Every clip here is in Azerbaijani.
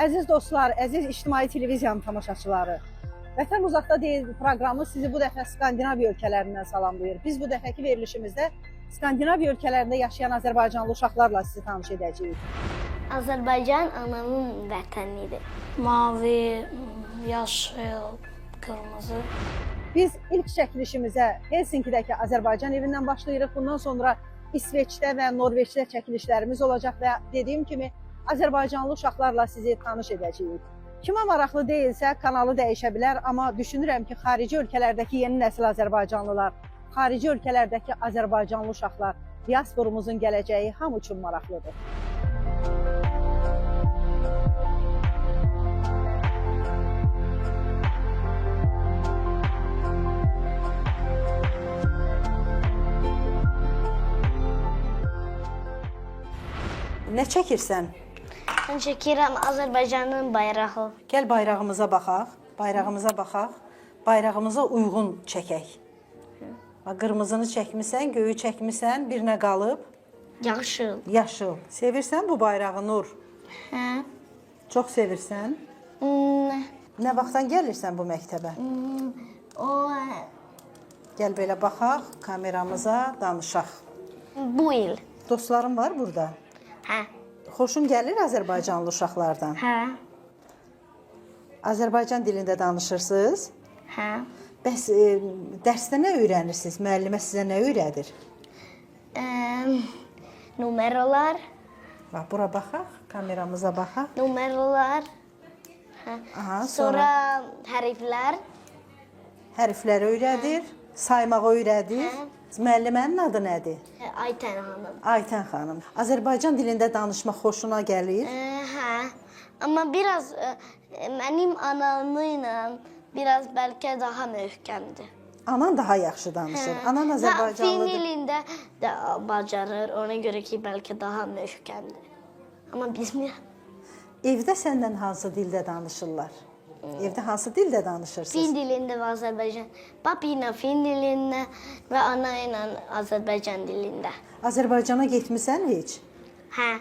Əziz dostlar, əziz ictimai televiziyanın tamaşaçıları, Vətən Uzaqda deyil proqramı sizi bu dəfə Skandinaviya ölkələrindən salamlayır. Biz bu dəfəki verilişimizdə Skandinaviya ölkələrində yaşayan Azərbaycanlı uşaqlarla sizi tanış edəcəyik. Azərbaycan anamın vətənidir. Mavi, yaşıl, qırmızı. Biz ilk çəkilişimizə Helsinkidəki Azərbaycan evindən başlayırıq. Bundan sonra İsveçdə və Norveçdə çəkilişlərimiz olacaq və dediyim kimi Azərbaycanlı uşaqlarla sizi tanış edəcəyik. Kimə maraqlı deyilsə kanalı dəyişə bilər, amma düşünürəm ki, xarici ölkələrdəki yeni nəsil Azərbaycanlılar, xarici ölkələrdəki Azərbaycanlı uşaqlar, diasporumuzun gələcəyi hamı üçün maraqlıdır. Nə çəkirsən? Mən çəkirəm Azərbaycanın bayrağı. Gəl bayrağımıza baxaq, bayrağımıza uyğun çəkək. Qırmızını çəkmisən, göyü çəkmisən, bir nə qalıb? Yaşıl. Yaşıl. Sevirsən bu bayrağı, Nur? Hə. Çox sevirsən? Nə vaxtdan gəlirsən bu məktəbə? Gəl belə baxaq, kameramıza danışaq. Bu il. Dostlarım var burada? Hə. Xoşun gəlir Azərbaycanlı uşaqlardan? Hə. Azərbaycan dilində danışırsınız? Hə. Bəs dərsdə nə öyrənirsiniz? Müəllimə sizə nə öyrədir? Numaralar. Bax, bura baxaq, kameramıza baxaq. Numaralar. Hə. Aha, Sonra hərflər. Hərfləri öyrədir, saymağı öyrədir. Hə. Müəllimənin adı nədir? Aytən xanım. Aytən xanım. Azərbaycan dilində danışmaq xoşuna gəlir? Hə. Amma biraz mənim anamla biraz bəlkə daha möhkəmdir. Anan daha yaxşı danışır. Anan Azərbaycanlıdır. Fin dilində də bacarır. Ona görə ki, bəlkə daha möhkəmdir. Amma bilmirəm. Evdə səndən hansı dildə danışırlar? Evdə hansı dildə danışırsınız? Fin dilində və Azərbaycan. Papi ilə fin dilində və ana ilə Azərbaycan dilində. Azərbaycana getmisən heç? Hə.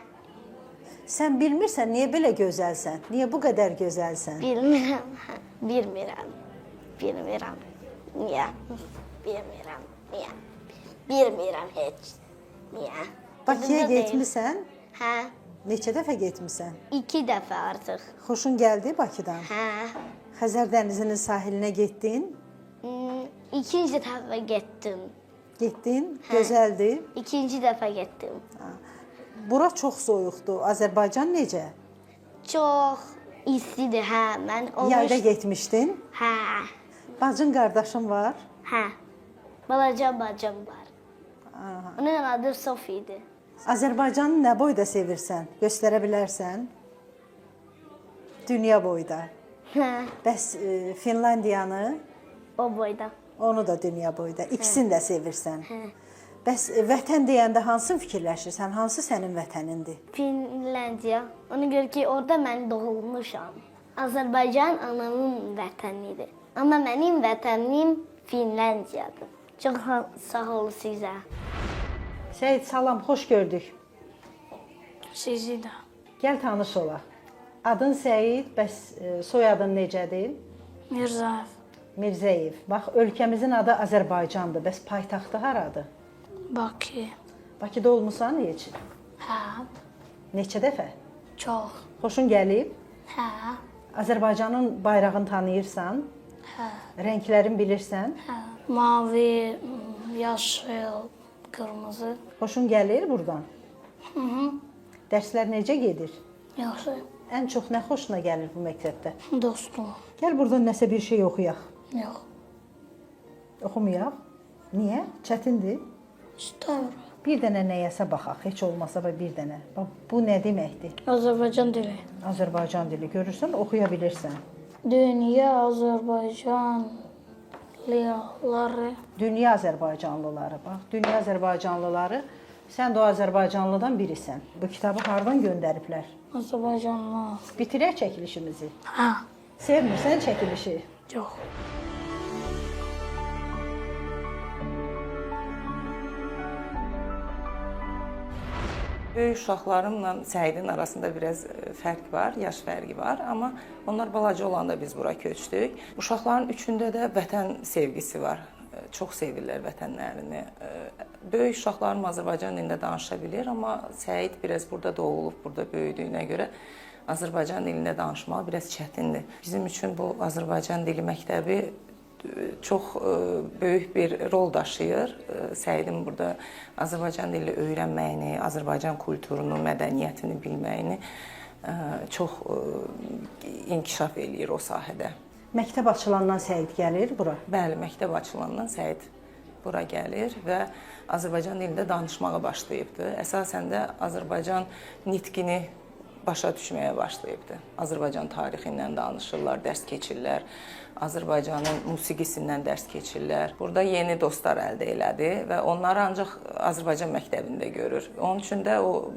Sən bilmirsən niyə belə gözəlsən? Niyə bu qədər gözəlsən? Bilmirəm. Bilmirəm. Bilmirəm. Niyə? Bilmirəm. Niyə? Bilmirəm heç. Niyə? Bakıya getmisən? Hə. Neçə dəfə getmisən? 2 dəfə artıq. Xoşun gəldi Bakıdan? Hə. Xəzər dənizinin sahilinə getdin? İkinci dəfə getdim. Getdin? Gözəldir. İkinci dəfə getdim. Bura çox soyuqdur. Azərbaycan necə? Çox istidir, hə. Mən Yayda getmişdin? Hə. Bacın, qardaşın var? Hə. Balaca bacım var. Onun adı Sofidir. Azərbaycanı nə boyda sevirsən? Göstərə bilərsən? Dünya boyda. Hə. Bəs Finlandiyanı? O boyda. Onu da dünya boyda. İkisini də sevirsən. Hə. Bəs vətən deyəndə hansını fikirləşirsən? Hansı sənin vətənindir? Finlandiya. Ona görə ki, orada mən doğulmuşam. Azərbaycan anamın vətənidir. Amma mənim vətənim Finlandiyadır. Çox sağ ol sizə. Səyid, salam, xoş gördük. Sizi də. Gəl tanış olaq. Adın Səyid, bəs soyadın necədir? Mirzəyev. Mirzəyev. Bax, ölkəmizin adı Azərbaycandır. Bəs paytaxtı haradır? Bakı. Bakıda olmusan heç? Hə. Neçə dəfə? Çox. Xoşun gəlib? Hə. Azərbaycanın bayrağını tanıyırsan? Hə. Rənglərini bilirsən? Hə. Mavi, yaşıl, qırmızı. Xoşun gəlir buradan? Hı. Dərslər necə gedir? Yaxşı. Ən çox nə xoşuna gəlir bu məktəbdə? Dostum. Gəl buradan nəsə bir şey oxuyaq. Yox. Oxumayaq. Niyə? Çətindir. İstəmirəm. Bir dənə nəyəsə baxaq, heç olmasa bir dənə. Bax, bu nə deməkdir? Azərbaycan dili. Azərbaycan dili. Görürsən, oxuya bilirsən. Dünya Azərbaycanlıları. Dünya Azərbaycanlıları. Bax, dünya Azərbaycanlıları. Sən də o Azərbaycanlıdan birisən. Bu kitabı hardan göndəriblər? Azərbaycanlı. Bitirək çəkilişimizi. Hə. Sevmirsən çəkilişi? Yox. Böyük uşaqlarımla Səidin arasında biraz fərq var, yaş fərqi var, amma onlar balaca olanda biz bura köçdük. Uşaqların üçündə də vətən sevgisi var. Çox sevirlər vətənlərini. Böyük uşaqlarım Azərbaycan dilində danışa bilir, amma Səid biraz burada doğulub, burada böyüdüyünə görə Azərbaycan dilində danışmaq biraz çətindir. Bizim üçün bu Azərbaycan dili məktəbi çox böyük bir rol daşıyır. Səidin burada Azərbaycan dili öyrənməyini, Azərbaycan kulturunu, mədəniyyətini bilməyini çox inkişaf eləyir o sahədə. Məktəb açılandan Səid gəlir bura. Bəli, məktəb açılandan Səid bura gəlir və Azərbaycan dilində danışmağa başlayıbdı. Əsasən də Azərbaycan nitqini başa düşməyə başlayıbdı. Azərbaycan tarixindən danışırlar, dərs keçirlər. Azərbaycanın musiqisindən dərs keçirlər. Burada yeni dostlar əldə elədi və onları ancaq Azərbaycan məktəbində görür. Onun üçün də o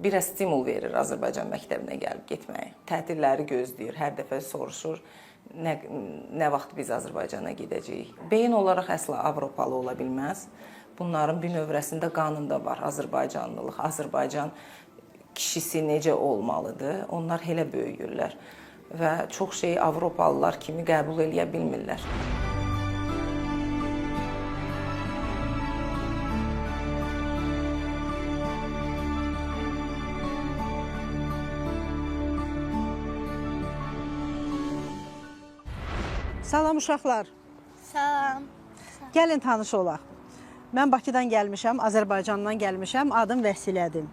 biraz stimul verir Azərbaycan məktəbinə gəlib getməyə. Tətilləri gözləyir, hər dəfə soruşur. Nə vaxt biz Azərbaycana gedəcəyik? Beyin olaraq əsla Avropalı ola bilməz. Bunların bir növrəsində qanunda var Azərbaycanlılıq. Azərbaycan kişisi necə olmalıdır? Onlar elə böyüyürlər və çox şeyi Avropalılar kimi qəbul eləyə bilmirlər. Salam uşaqlar. Salam. Gəlin tanış olaq. Mən Bakıdan gəlmişəm, Azərbaycandan gəlmişəm. Adım Vəsilədir.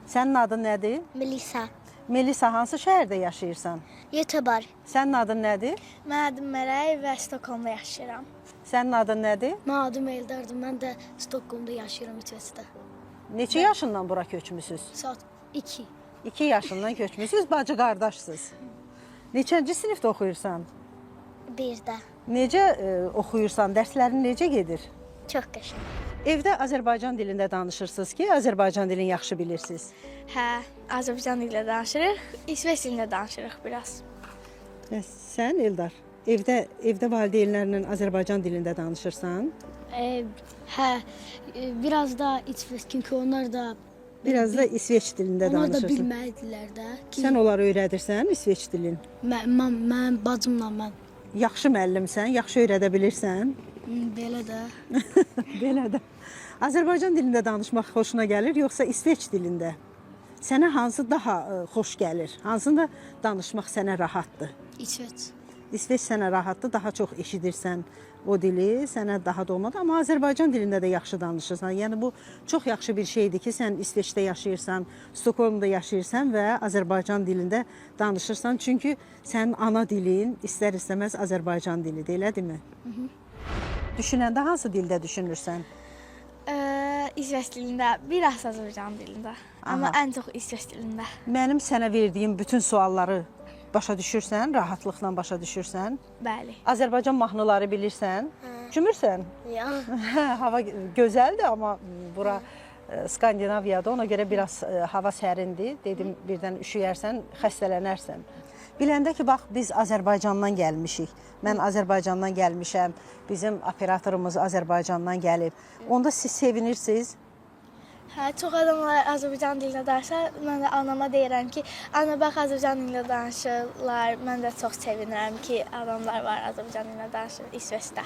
Sənin adın nədir? Melisa. Melisa, hansı şəhərdə yaşayırsan? YouTuber. Sənin adın nədir? Mənim adım Məray və Stokholmda yaşayıram. Sənin adın nədir? Mənim adım Eldardır. Mən də Stokholmda yaşayıram İsveçdə. Neçə yaşından bura köçmüsüz? Saat 2. 2 yaşından köçmüsüz, bacı qardaşsınız. Neçənci sinifdə oxuyursan? 1-də. Necə oxuyursan? Dərslərin necə gedir? Çox qəşəng. Evdə Azərbaycan dilində danışırsınız ki, Azərbaycan dilini yaxşı bilirsiniz. Hə, Azərbaycan dilində danışırıq, İsveç dilində danışırıq biraz. Sən Eldar, evdə valideynlərlə Azərbaycan dilində danışırsan? Hə, biraz da İsveç, çünki onlar da Biraz da İsveç dilində danışırsan. bilmədilər də. Sən onları öyrədirsən İsveç dilini? Mən bacımla mən Yaxşı müəllimsən, yaxşı öyrədə bilirsən. belə də. Belə də. Azərbaycan dilində danışmaq xoşuna gəlir, yoxsa İsveç dilində? Sənə hansı daha xoş gəlir? Hansında danışmaq sənə rahatdır? İsveç. İsveç sənə rahatdır, daha çox eşidirsən o dili, sənə daha doğmadı. Amma Azərbaycan dilində də yaxşı danışırsan. Yəni bu çox yaxşı bir şeydir ki, sən İsveçdə yaşayırsan, Stokholmda yaşayırsan və Azərbaycan dilində danışırsan. Çünki sənin ana dilin istər-istəməz Azərbaycan dilidir, elədirmi? Düşünəndə hansı dildə düşünürsən? İsveç dilində, biraz Azərbaycan dilində. Amma ən çox İsveç dilində. Mənim sənə verdiyim bütün sualları başa düşürsən, rahatlıqla başa düşürsən. Bəli. Azərbaycan mahnıları bilirsən, cümürsən. Ya. Hava gözəldir, amma bura Skandinaviyadır, ona görə biraz hava sərindir. Dedim, birdən üşüyərsən, xəstələnərsən. Biləndə ki, bax, biz Azərbaycandan gəlmişik. Mən Azərbaycandan gəlmişəm, bizim operatorumuz Azərbaycandan gəlib. Onda siz sevinirsiniz. Hə, çox adamlar Azərbaycan dilində danışır. Mən də anama deyirəm ki, ana bax Azərbaycan dilində danışırlar. Mən də çox sevinirəm ki, adamlar var Azərbaycan dilində danışır İsveçdə.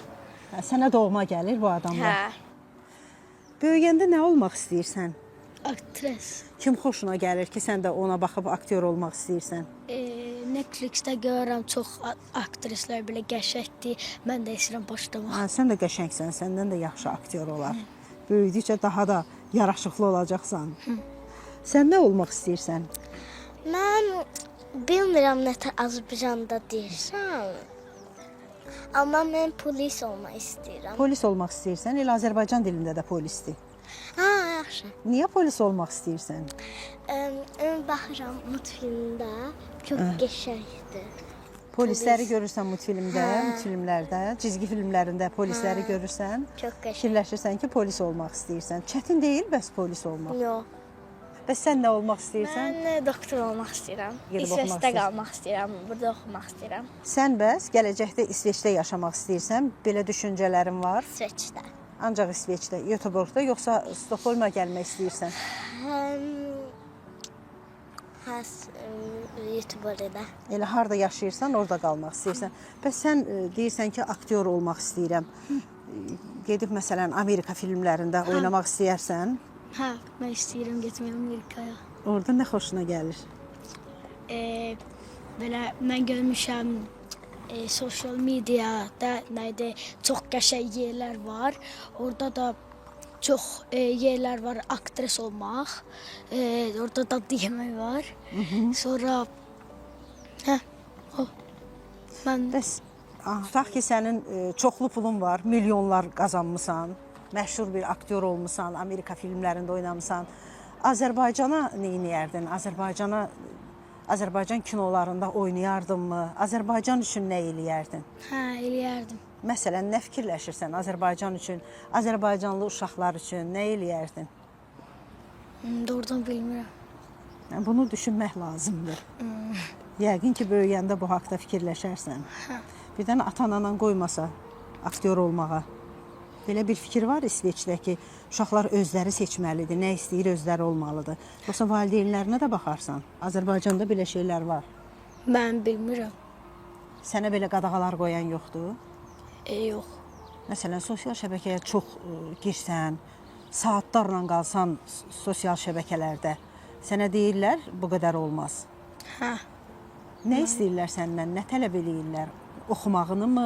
Hə, sənə doğma gəlir bu adamlar. Hə. Böyüyəndə nə olmaq istəyirsən? Aktres. Kim xoşuna gəlir ki, sən də ona baxıb aktyor olmaq istəyirsən? Netflixdə görürəm çox aktrislər belə qəşəngdir. Mən də istəyirəm başlamaq. Hə, sən də qəşəngsən, səndən də yaxşı aktyor olar. Böyüdükcə daha da yaraşıqlı olacaqsan. Sən nə olmaq istəyirsən? Mən bilmirəm nətər Azərbaycanda deyirsən. Amma mən polis olmaq istəyirəm. Polis olmaq istəyirsən, elə Azərbaycan dilində də polisdir. Ha, yaxşı. Niyə polis olmaq istəyirsən? Mən baxıram multfilmdə, çox qəşəngdir. Polisləri görürsən multfilmlərdə, cizgi filmlərində polisləri görürsən. Çox qəşəng. Fikirləşirsən ki, polis olmaq istəyirsən. Çətin deyil bəs polis olmaq. Yox. Bəs sən nə olmaq istəyirsən? Mən doktor olmaq istəyirəm. Gedib oxumaq İsveçdə istəyirsən. qalmaq istəyirəm, burada oxumaq istəyirəm. Sən bəs gələcəkdə İsveçdə yaşamaq istəyirsən, belə düşüncələrin var. İsveçdə. Ancaq İsveçdə, Göteborgda yoxsa Stokholma gəlmək istəyirsən? Həs YouTuber-da. Elə harda yaşayırsan, orada qalmaq istəyirsən. Bəs sən deyirsən ki, aktyor olmaq istəyirəm. Gedib məsələn Amerika filmlərində oynamaq istəyərsən, Hə, mən istəyirəm getmək Amerikaya. orada nə xoşuna gəlir? Belə mən görmüşəm sosial mediada nədə çox qəşəng yerlər var. Orada da çox yerlər var aktris olmaq. Orada da yemək var. Sonra mən Bəs tutaq ki, sənin çoxlu pulun var, milyonlar qazanmısan, məşhur bir aktyor olmusan, Amerika filmlərində oynamısan. Azərbaycana nə edərdin? Azərbaycan kinolarında oynayardınmı? Azərbaycan üçün nə eləyərdin? hə eləyərdim. Məsələn, nə fikirləşirsən Azərbaycan üçün, Azərbaycanlı uşaqlar üçün nə eləyərdin? Doğrudan bilmirəm. Bunu düşünmək lazımdır. Yəqin ki, böyüyəndə bu haqda fikirləşərsən. Birdən ata-anan qoymasa aktyor olmağa. Belə bir fikir var İsveçdə ki, uşaqlar özləri seçməlidir, nə istəyir özləri olmalıdır. Yoxsa valideynlərinə də baxarsan. Azərbaycanda belə şeylər var. Mən bilmirəm. Sənə belə qadağalar qoyan yoxdur. Yox. Məsələn, sosial şəbəkəyə çox girsən, saatlarla qalsan sosial şəbəkələrdə, sənə deyirlər, bu qədər olmaz. Hə. Nə istəyirlər səndən, nə tələb eləyirlər? Oxumağını mı,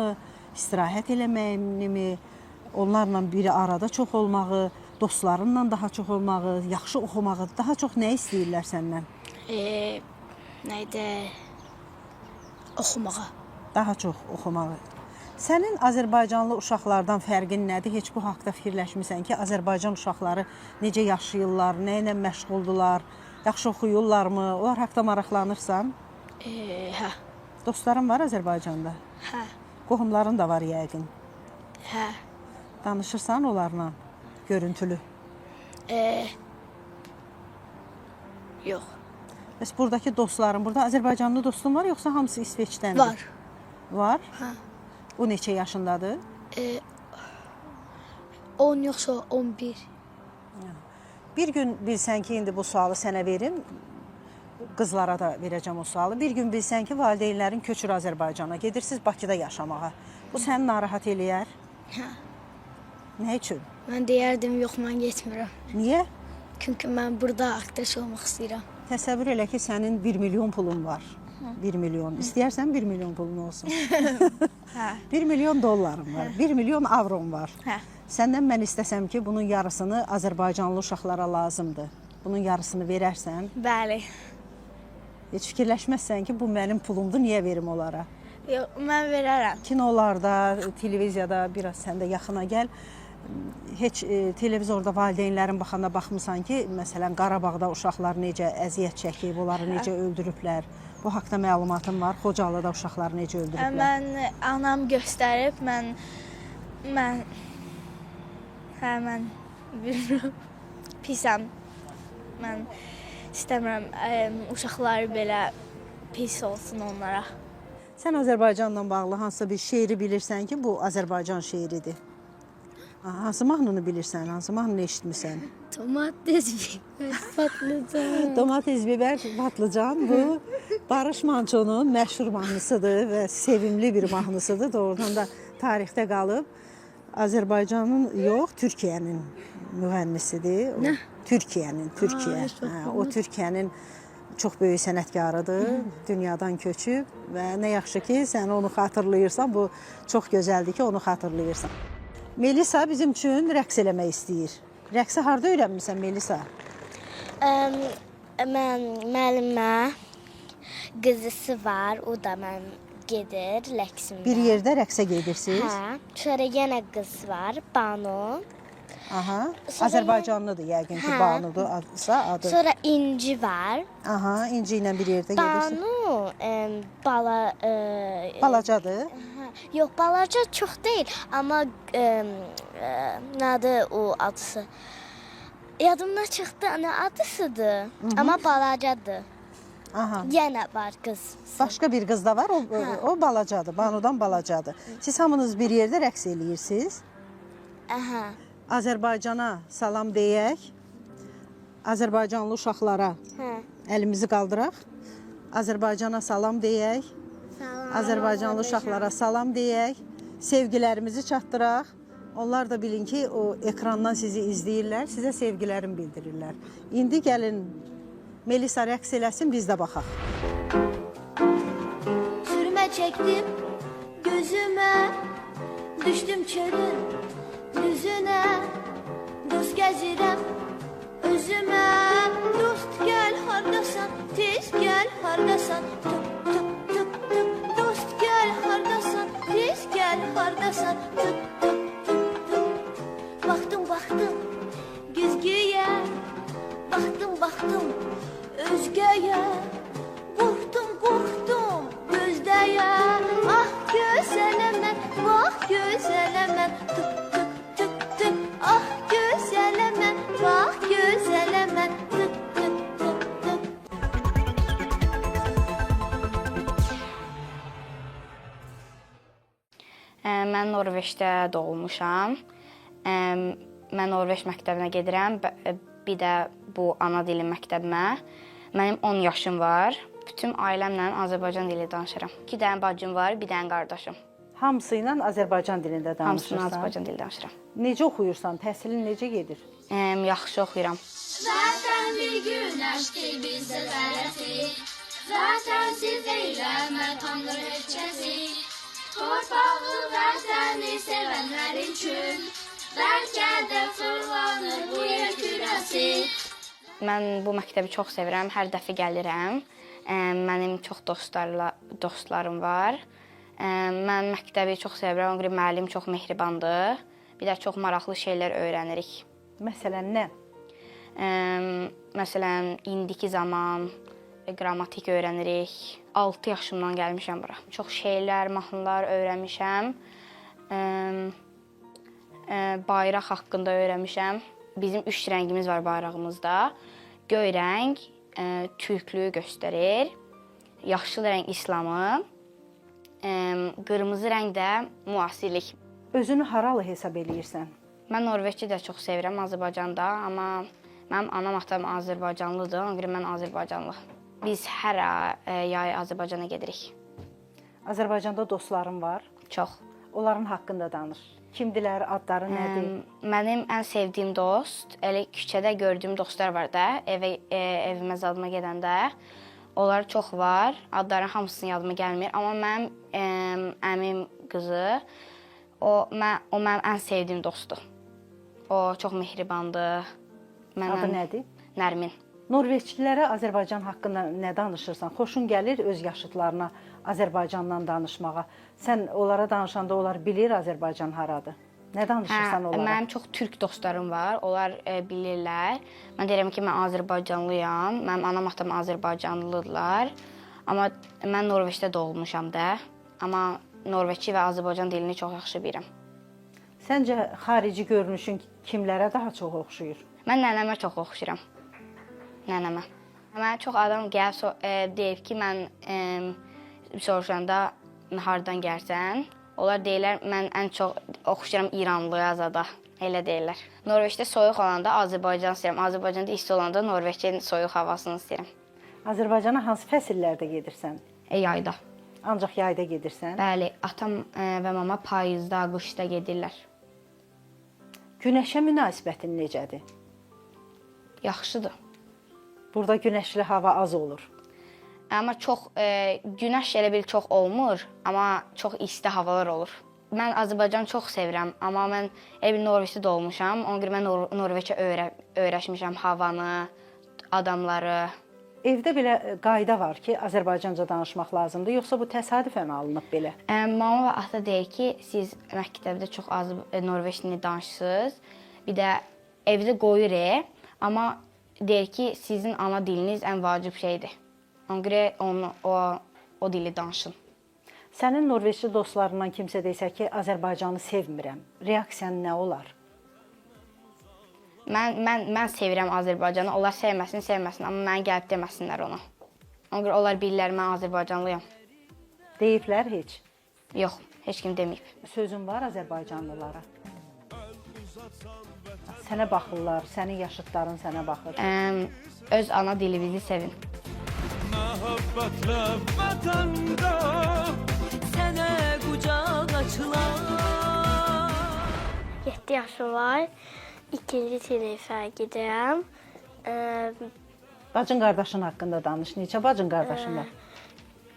istirahət eləməyini mi, onlarla biri arada çox olmağı, dostlarınla daha çox olmağı, yaxşı oxumağı, daha çox nə istəyirlər səndən? Nədə oxumağa. Daha çox oxumağı. Sənin Azərbaycanlı uşaqlardan fərqin nədir? Heç bu haqda fikirləşmirsən ki, Azərbaycan uşaqları necə yaşayırlar, nə ilə məşğuldular, yaxşı oxuyurlarmı? Onlar haqda maraqlanırsan? Hə. Dostların var Azərbaycanda? Hə. Qohumların da var yəqin. Hə. Danışırsan onlarla görüntülü? Yox. Bəs buradakı dostların, burada Azərbaycanlı dostun var, yoxsa hamısı İsveçdəndir? Var. Var? Hə. O neçə yaşındadır? 10 yoxsa 11. Bir gün bilsən ki, indi bu sualı sənə verim, qızlara da verəcəm o sualı. Bir gün bilsən ki, valideynlərin köçür Azərbaycana, gedirsiniz Bakıda yaşamağa. Bu səni narahat eləyər? Hə. Nə üçün? Mən deyərdim, yox, mən getmirəm. Niyə? Çünki mən burada aktris olmaq istəyirəm. Təsəvvür elə ki, sənin 1 milyon pulun var. 1 milyon. İstəyərsən 1 milyon pulun olsun. Hə. 1 milyon dollarım var, 1 milyon avrom var. Hə. Səndən mən istəsəm ki, bunun yarısını Azərbaycanlı uşaqlara lazımdır. Bunun yarısını verərsən, Bəli. heç fikirləşməzsən ki, bu mənim pulumdur, niyə verim onlara? Yox, mən verərəm. Kinolarda, televiziyada, biraz sən də yaxına gəl. Heç televizorda valideynlərin baxanda baxmısan ki, məsələn, Qarabağda uşaqlar necə əziyyət çəkib, onları necə öldürüblər. Bu haqda məlumatım var. Xocalıda uşaqları necə öldürüblər. Mən anam göstərib, mən bilmirəm. Pisəm. Mən istəmirəm uşaqlar belə pis olsun onlara. Sən Azərbaycanla bağlı hansısa bir şeiri bilirsən ki, bu Azərbaycan şeiridir. Hansı mahnını bilirsən, hansı mahnını eşitmirsən? Domates, biber, patlıcan. Domates, biber, patlıcan bu Barış Mançonun məşhur mahnısıdır və sevimli bir mahnısıdır. Doğrudan da tarixdə qalıb. Azərbaycanın yox, Türkiyənin müğənnisidir. Nə? Türkiyənin. O Türkiyənin çox böyük sənətkarıdır. Dünyadan köçüb və nə yaxşı ki, sən onu xatırlayırsan. Bu çox gözəldir ki, onu xatırlayırsan. Melisa bizim üçün rəqs eləmək istəyir. Rəqsi harda öyrənmirsən Melisa? Mən müəllimə qızısı var, o da mən gedir rəqsimdə. Bir yerdə rəqsə gedirsiniz? Hə. Sonra yenə qız var, Banu. Aha. Sonra Azərbaycanlıdır yəqin ki, Hə. Banudur adı. Sonra İnci var. Aha, İnci ilə bir yerdə gedirsən. Banu Balacadır. Yox, balaca çox deyil, amma nədir o adısı? Yadımdan çıxdı, nə adısıdır? Amma balacadır. Aha. Yenə var qız. Başqa bir qız da var, o balacadır, Banudan balacadır. Siz hamınız bir yerdə rəqs eləyirsiniz. Aha. Azərbaycana salam deyək. Azərbaycanlı uşaqlara Hə. əlimizi qaldıraq. Azərbaycana salam deyək. Azərbaycanlı uşaqlara salam deyək. Sevgilərimizi çatdıraq. Onlar da bilin ki, o ekrandan sizi izləyirlər, sizə sevgilərini bildirirlər. İndi gəlin Melisa rəqs eləsin, biz də baxaq. Sürmə çəkdim gözümə, düşdüm çölün düzünə, dost gəzirəm özümə. Dost gəl hardasan, tez gəl hardasan, tıp tıp tıp tıp. Dost gəl hardasan, tez gəl hardasan, tıp tıp tıp tıp. Baxdım baxdım güzgüyə, baxdım baxdım özgəyə. Qorxdum qorxdum gözdəyə. Ah gözələm mən, bax gözələm mən, tıp tıp tıp tıp. Ah gözələm mən, bax gözələm mən, tıp tıp tıp tıp. Mən Norveçdə doğulmuşam. Mən Norveç məktəbinə gedirəm. Bir də bu ana dilim məktəbimə. Mənim 10 yaşım var. Bütün ailəmlə Azərbaycan dili danışıram. 2 dənə bacım var, bir dənə qardaşım. Hamısı ilə Azərbaycan dilində danışırsan. Hamısını Azərbaycan dili danışıram. Necə oxuyursan? Təhsilin necə gedir? Yaxşı oxuyuram. Zaten bir güneşti bize veresi, zaten siz eyleme Tanrı hepçesi. Torpağı vatəni sevenler için, belki de fırlanır bu yer küresi. Mən bu məktəbi çox sevirəm, hər dəfə gəlirəm. Mənim çox dostlarım var. Mən məktəbi çox sevirəm, ona görə müəllim çox mehribandır. Bir də çox maraqlı şeylər öyrənirik. Məsələn, nə? Məsələn, indiki zaman qrammatik öyrənirik. 6 yaşımdan gəlmişəm bura. Çox şeylər, mahnılar öyrənmişəm. Bayraq haqqında öyrənmişəm. Bizim 3 rəngimiz var bayrağımızda. Göy rəng türklüyü göstərir. Yaşıl rəng İslamı. Qırmızı rəng də müasirlik. Özünü haralı hesab eləyirsən? Mən Norveçi də çox sevirəm Azərbaycanda, amma mənim anam atam Azərbaycanlıdır, ona görə mən Azərbaycanlı. Biz hər yay Azərbaycana gedirik. Azərbaycanda dostlarım var. Çox. Onların haqqında danış. Kimdilər, adları nədir? Mənim ən sevdiyim dost, elə küçədə gördüyüm dostlar var da, evimə zadıma gedəndə. Onlar çox var. Adların hamısının yadıma gəlmir, amma mənim əmim qızı, o mənim ən sevdiyim dostdur. O çox mehribandır. Adı nədir? Nərmin. Norveçlilərə Azərbaycan haqqında nə danışırsan? Xoşun gəlir öz yaşıdlarına Azərbaycandan danışmağa. Sən onlara danışanda onlar bilir Azərbaycan haradır. Nə danışırsan onlara? Mənim çox türk dostlarım var. Onlar bilirlər. Mən deyirəm ki, mən Azərbaycanlıyam. Mənim anam atam Azərbaycanlıdırlar. Amma mən Norveçdə doğulmuşam da. Amma Norveçi və Azərbaycan dilini çox yaxşı bilirəm. Səncə xarici görünüşün kimlərə daha çox oxşuyur? Mən nənəmə çox oxşuyuram. Nənəmə. Mənə çox adam gəlib deyib ki, mən soruşanda hardan gəlsən? Onlar deyirlər, mən ən çox oxşuyuram İranlıya zada. Elə deyirlər. Norveçdə soyuq olanda Azərbaycan istəyirəm. Azərbaycanda isti olanda Norveçin soyuq havasını istəyirəm. Azərbaycana hansı fəsillərdə gedirsən? Yayda. Ancaq yayda gedirsən? Bəli, atam və mama payızda, qışda gedirlər. Günəşə münasibətin necədir? Yaxşıdır. Burada günəşli hava az olur. Amma çox günəş elə bil çox olmur, amma çox isti havalar olur. Mən Azərbaycanı çox sevirəm, amma mən elə bil Norveçdə doğmuşam. Ona görə mən Norveçə öyrəşmişəm havanı, adamları. Evdə belə qayda var ki, Azərbaycanca danışmaq lazımdır, yoxsa bu təsadüfən alınıb belə? Mama və ata deyir ki, siz məktəbdə çox az Norveç dilini danışırsınız. Bir də evdə qoyur, amma deyir ki, sizin ana diliniz ən vacib şeydir. Ona görə o dili danışın. Sənin Norveçli dostlarından kimsə desə ki, Azərbaycanı sevmirəm, reaksiyan nə olar? Mən sevirəm Azərbaycanı. Onlar sevməsin, amma mənə gəlib deməsinlər onu. Ona görə onlar bilirlər mən Azərbaycanlıyam. Deyiblər heç? Yox, heç kim deməyib. Sözün var Azərbaycanlılara? Sənə baxırlar, sənin yaşıdların sənə baxır. Öz ana dilimizi sevin. Məhəbbətlə vətəndə sənə qucaq açılar. 7 yaşım var. 2-ci sinifə gedirəm. Bacın qardaşın haqqında danış. Neçə bacın qardaşın var?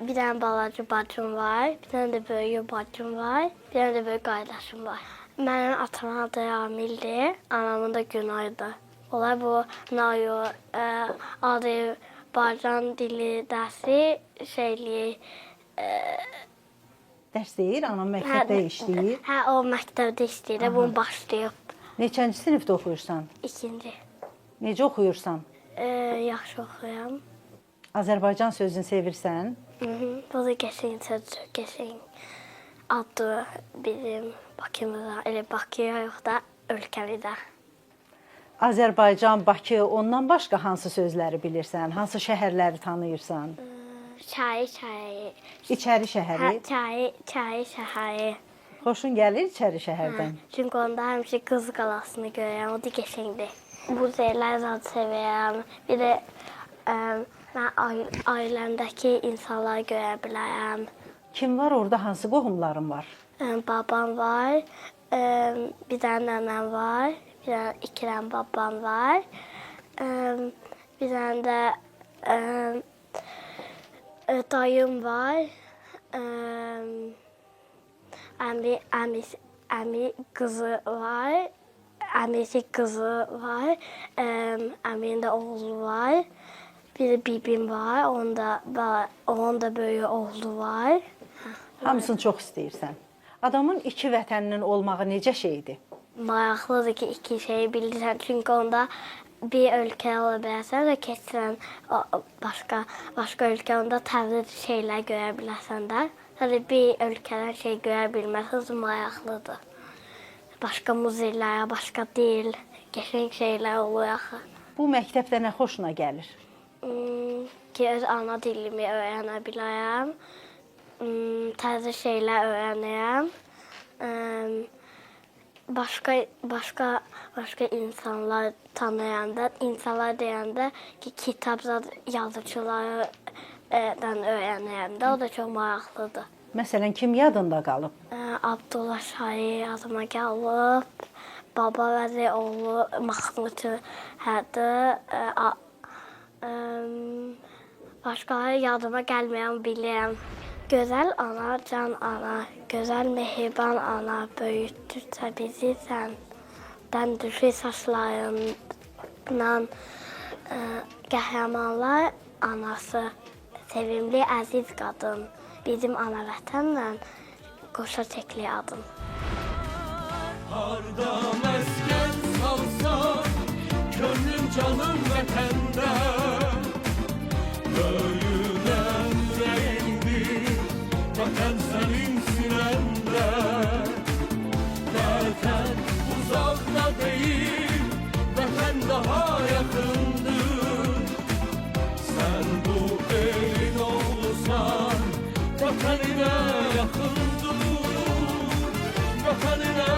Bir dənə balaca bacım var, bir dənə də böyük bacım var, bir dənə də böyük qardaşım var. Mənim atamın adı Ramildir, anamın da Günaydır. Onlar bu Nayo, Azərbaycan dili dərsi Dərs deyir, anam məktəbdə işləyir. Hə, o məktəbdə işləyir, bunu başlayıb. Neçənci sinifdə oxuyursan? 2-ci. Necə oxuyursan? Yaxşı oxuyuram. Azərbaycan sözünü sevirsən? Bu da qəşəng sözdür, qəşəng addır bizim Bakımıza, elə Bakıya yox da ölkəmizdə. Azərbaycan, Bakı, ondan başqa hansı sözləri bilirsən? Hansı şəhərləri tanıyırsan? Çayı. İçəri şəhəri. Hə, çayı şəhəri. Xoşun gəlir içəri şəhərdən? Çünki onda həmişə Qız qalasını görürəm, o da qəşəngdir. Bu yerləri zad sevirəm. Bir də mən ailəmdəki insanları görə bilərəm. Kim var orada? Hansı qohumların var? Babam var, bir dənə nənəm var, bir dənə 2 dənə babam var. Bir dənə də dayım var. Əmi qızı var. Əmisi qızı var. Əminin də oğlu var. Bir də bibim var. Onun da böyük oğlu var. Hamısını çox istəyirsən. Adamın 2 vətəninin olmağı necə şeydir? Maraqlıdır ki, 2 şeyi bilirsən. Çünki onda bir ölkə ola bilərsən və keçsən başqa ölkə, onda təzə şeylər görə bilərsən də. Sadəcə bir ölkədən şey görə bilməsən, maraqlıdır. Başqa muzeylərə, başqa dil, qəşəng şeylər olur axı. Bu məktəbdə nə xoşuna gəlir? Ki, öz ana dilimi öyrənə bilərəm. Təzə şeylər öyrənirəm. Başqa insanlar tanıyanda, insanlar deyəndə ki, kitab yazıçılardan öyrənirəm də, o da çox maraqlıdır. Məsələn, kim yadında qalıb? Abdullah Şair yadıma gəlib, Baba Vəzioğlu mahnıçı hədir. Başqaları yadıma gəlməyən bilirəm. Gözəl ana, can ana, gözəl mehriban ana, böyütdürsə bizi sən. Dən düşür saçlarından qəhrəmanlar anası, sevimli, əziz qadın. Bizim ana vətənlə qoşa çəkli adım. Harda məskən salsan, könlüm canım vətəndə. Böyüdən ürəyimdir, vətən sənin sinəndə. Vətən uzaqda deyil, vətən daha yaxındır. Sən bu elin oğlusan, vətənine yaxındır, vətənine